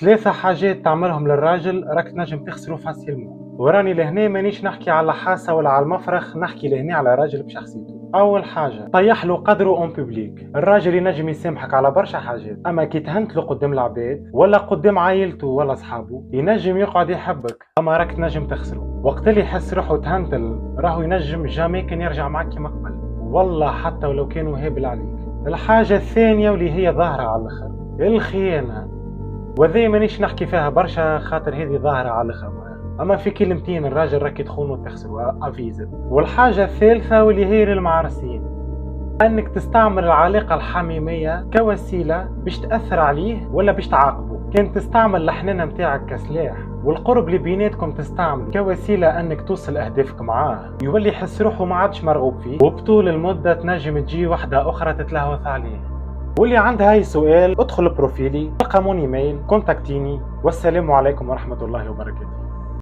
3 حاجات تعملهم للراجل راك تنجم تخسره فاسيلمون. وراني لهنا مانيش نحكي على حاسة ولا على المفرخ، نحكي لهنا على راجل بشخصيته. اول حاجة طيح له قدره اون بوبليك. الراجل ينجم يسامحك على برشا حاجات، اما كي تهنت له قدام العباد ولا قدام عائلته ولا صحابه ينجم يقعد يحبك، اما راك تنجم تخسره. وقت اللي يحس روحه تهنتل راهو ينجم جامي كان يرجع معك كيما قبل، والله حتى ولو كانوا هابل عليك. الحاجة الثانية واللي هي ظاهرة على الاخر، الخيانة. وذي مانيش نحكي فيها برشا خاطر هذه ظاهرة على الاخر، اما في كلمتين الراجل راكي تخون وتخسر افيزر. والحاجة الثالثة واللي هي للمعرسين، انك تستعمل العلاقة الحميمية كوسيلة باش تأثر عليه ولا باش تعاقبه. كان تستعمل الحنانة متاعك كسلاح والقرب اللي بيناتكم تستعمل كوسيلة انك توصل اهدافك معاه، يولي يحس روحه ما عادش مرغوب فيه، وبطول المدة تنجم تجي واحدة اخرى تتلهوث عليه. واللي عندها اي سؤال ادخل بروفيلي، تلقى مون ايميل، كونتاكتيني. والسلام عليكم ورحمة الله وبركاته.